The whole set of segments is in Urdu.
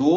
2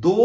2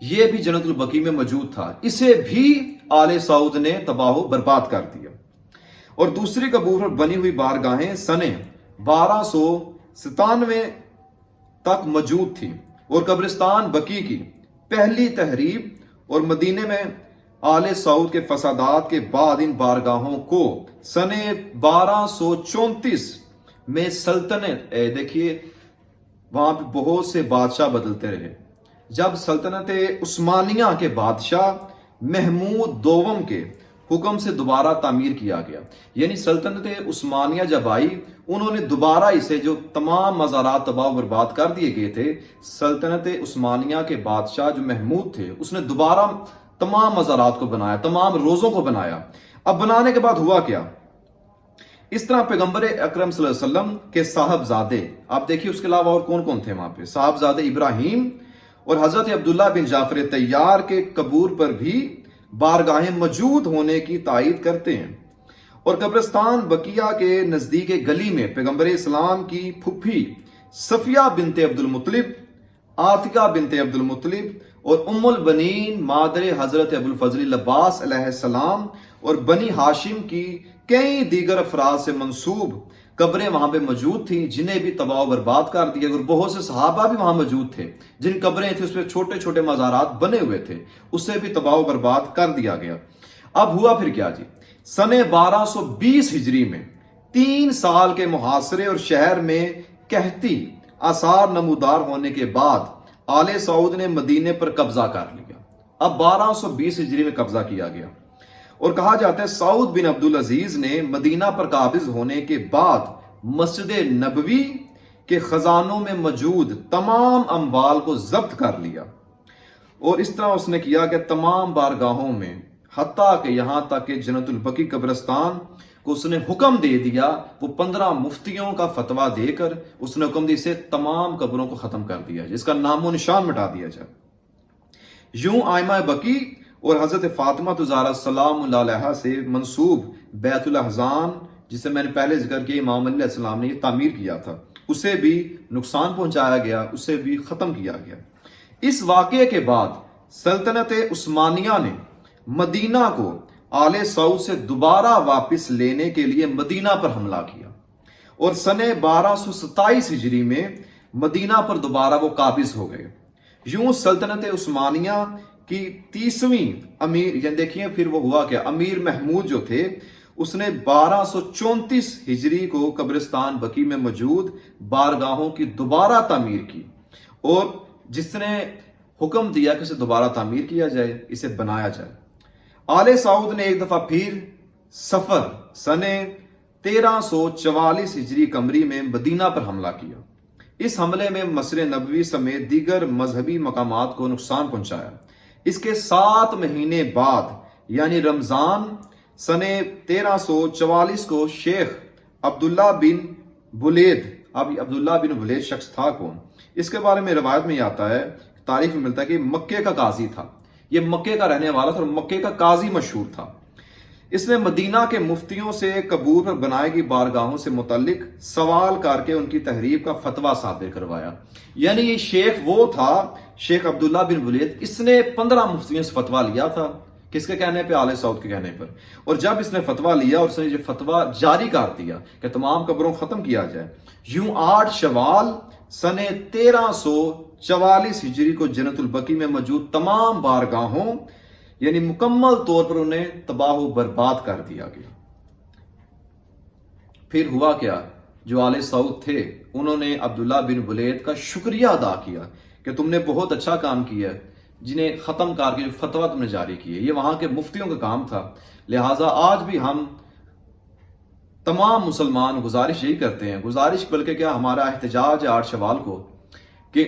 یہ بھی جنت البقیع میں موجود تھا، اسے بھی آل سعود نے تباہ و برباد کر دیا۔ اور دوسری قبور پر بنی ہوئی بارگاہیں سن 1297 تک موجود تھی، اور قبرستان بقیع کی پہلی تحریب اور مدینے میں آل سعود کے فسادات کے بعد ان بارگاہوں کو سن 1234 میں سلطنت، دیکھیے وہاں پہ بہت سے بادشاہ بدلتے رہے، جب سلطنت عثمانیہ کے بادشاہ محمود دوم کے حکم سے دوبارہ تعمیر کیا گیا۔ یعنی سلطنت عثمانیہ جب آئی، انہوں نے دوبارہ اسے، جو تمام مزارات تباہ و برباد کر دیے گئے تھے، سلطنت عثمانیہ کے بادشاہ جو محمود تھے اس نے دوبارہ تمام مزارات کو بنایا، تمام روزوں کو بنایا۔ اب بنانے کے بعد ہوا کیا؟ اس طرح پیغمبر اکرم صلی اللہ علیہ وسلم کے صاحبزادے، آپ دیکھیے اس کے علاوہ اور کون کون تھے وہاں پہ، صاحبزادے ابراہیم اور حضرت عبداللہ بن جعفر طیار کے قبور پر بھی بارگاہیں موجود ہونے کی تائید کرتے ہیں۔ اور قبرستان بقیہ کے نزدیک گلی میں پیغمبر اسلام کی پھپھی صفیہ بنت عبد المطلب، عاتقہ بنت عبد المطلب اور ام البنین مادر حضرت ابو الفضل العباس علیہ السلام اور بنی ہاشم کی کئی دیگر افراد سے منسوب قبریں وہاں پہ موجود تھیں، جنہیں بھی تباہ و برباد کر دیا گیا، اور بہت سے صحابہ بھی وہاں موجود تھے جن قبریں تھیں اس پہ چھوٹے چھوٹے مزارات بنے ہوئے تھے، اسے بھی تباہ و برباد کر دیا گیا۔ اب ہوا پھر کیا جی؟ سن 1220 ہجری میں 3 سال کے محاصرے اور شہر میں قحطی آثار نمودار ہونے کے بعد آل سعود نے مدینے پر قبضہ کر لیا۔ اب 1220 ہجری میں قبضہ کیا گیا، اور کہا جاتا ہے سعود بن عبدالعزیز نے مدینہ پر قابض ہونے کے بعد مسجد نبوی کے خزانوں میں موجود تمام اموال کو ضبط کر لیا، اور اس طرح اس نے کیا کہ تمام بارگاہوں میں، حتیٰ کہ یہاں تک کہ جنت البقیع قبرستان کو اس نے حکم دے دیا، وہ 15 مفتیوں کا فتویٰ دے کر اس نے حکم دی سے تمام قبروں کو ختم کر دیا جائے، اس کا نام و نشان مٹا دیا جائے۔ یوں آئمہ بقیع اور حضرت فاطمہ زہرا سلام اللہ علیہا سے منسوب بیت الاحزان، جسے میں نے پہلے ذکر کیا امام علیہ السلام نے یہ تعمیر کیا تھا، اسے بھی نقصان پہنچایا گیا، اسے بھی ختم کیا گیا۔ اس واقعے کے بعد سلطنت عثمانیہ نے مدینہ کو آل سعود سے دوبارہ واپس لینے کے لیے مدینہ پر حملہ کیا، اور سن 1227 ہجری میں مدینہ پر دوبارہ وہ قابض ہو گئے۔ یوں سلطنت عثمانیہ کی 30ویں امیر، یعنی دیکھیے پھر وہ ہوا کیا، امیر محمود جو تھے اس نے 1234 ہجری کو قبرستان بقیع میں موجود بارگاہوں کی دوبارہ تعمیر کی، اور جس نے حکم دیا کہ اسے دوبارہ تعمیر کیا جائے، اسے بنایا جائے۔ آل سعود نے ایک دفعہ پھر صفر سن 1344 ہجری قمری میں مدینہ پر حملہ کیا۔ اس حملے میں مسجد نبوی سمیت دیگر مذہبی مقامات کو نقصان پہنچایا۔ اس کے 7 مہینے بعد یعنی رمضان سن 1344 کو شیخ عبداللہ بن بلید، اب عبداللہ بن بلید شخص تھا کون؟ اس کے بارے میں روایت میں آتا ہے، تاریخ میں ملتا ہے کہ مکے کا قاضی تھا، یہ مکے کا رہنے والا تھا اور مکے کا قاضی مشہور تھا۔ اس نے مدینہ کے مفتیوں سے قبور پر بنائی گئی بارگاہوں سے متعلق سوال کر کے ان کی تحریف کا فتویٰ صادر کروایا۔ یعنی یہ شیخ وہ تھا، شیخ عبداللہ بن ولید، اس نے 15 مفتیوں سے فتویٰ لیا تھا، کس کے کہنے پہ؟ آل سعود کے کہنے پر۔ اور جب اس نے فتویٰ لیا اور اس نے یہ فتویٰ جاری کر دیا کہ تمام قبروں ختم کیا جائے، یوں 8 شوال سن 1344 ہجری کو جنت البقیع میں موجود تمام بارگاہوں یعنی مکمل طور پر انہیں تباہ و برباد کر دیا گیا۔ پھر ہوا کیا؟ جو آل سعود تھے انہوں نے عبداللہ بن ولید کا شکریہ ادا کیا کہ تم نے بہت اچھا کام کیا، جنہیں ختم کر کے جو فتویٰ تم نے جاری کیے، یہ وہاں کے مفتیوں کا کام تھا۔ لہٰذا آج بھی ہم تمام مسلمان گزارش یہی کرتے ہیں، گزارش بلکہ کیا ہمارا احتجاج ہے 8 شوال کو، کہ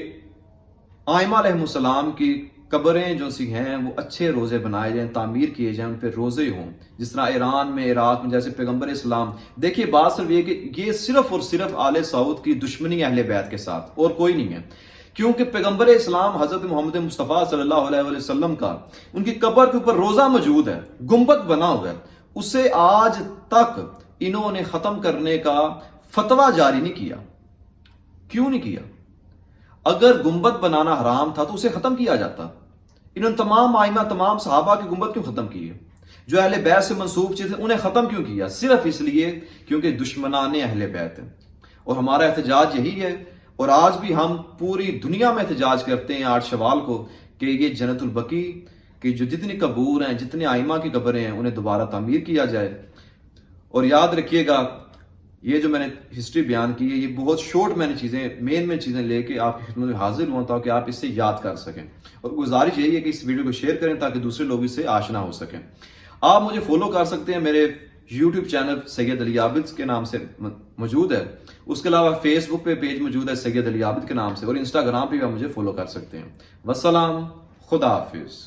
آئمہ علیہ السلام کی قبریں جو سی ہیں وہ اچھے روزے بنائے جائیں، تعمیر کیے جائیں، ان پہ روزے ہوں، جس طرح ایران میں، عراق میں، جیسے پیغمبر اسلام۔ دیکھیے بات صرف یہ کہ یہ صرف اور صرف آل سعود کی دشمنی اہل بیت کے ساتھ، اور کوئی نہیں ہے، کیونکہ پیغمبر اسلام حضرت محمد مصطفیٰ صلی اللہ علیہ وسلم کا ان کی قبر کے اوپر روزہ موجود ہے، گنبد بنا ہوا ہے، اسے آج تک انہوں نے ختم کرنے کا فتویٰ جاری نہیں کیا۔ کیوں نہیں کیا؟ اگر گنبد بنانا حرام تھا تو اسے ختم کیا جاتا، انہوں نے تمام آئمہ تمام صحابہ کی گنبد کیوں ختم کی ہے؟ جو اہل بیت سے منسوب چیز انہیں ختم کیوں کیا؟ صرف اس لیے کیونکہ دشمنان اہل بیت ہیں. اور ہمارا احتجاج یہی ہے، اور آج بھی ہم پوری دنیا میں احتجاج کرتے ہیں 8 شوال کو کہ یہ جنت البقیع کہ جو جتنی قبور ہیں، جتنے آئمہ کی قبریں ہیں، انہیں دوبارہ تعمیر کیا جائے. اور یاد رکھیے گا یہ جو میں نے ہسٹری بیان کی ہے، یہ بہت شارٹ میں نے چیزیں لے کے آپ کی خدمت میں حاضر ہوا تاکہ آپ اس سے یاد کر سکیں. اور گزارش یہی ہے کہ اس ویڈیو کو شیئر کریں تاکہ دوسرے لوگ اس سے آشنا ہو سکیں. آپ مجھے فالو کر سکتے ہیں، میرے یوٹیوب چینل سید علی عابد کے نام سے موجود ہے. اس کے علاوہ فیس بک پہ پیج موجود ہے سید علی عابد کے نام سے، اور انسٹاگرام پہ بھی آپ مجھے فالو کر سکتے ہیں. والسلام، خدا حافظ.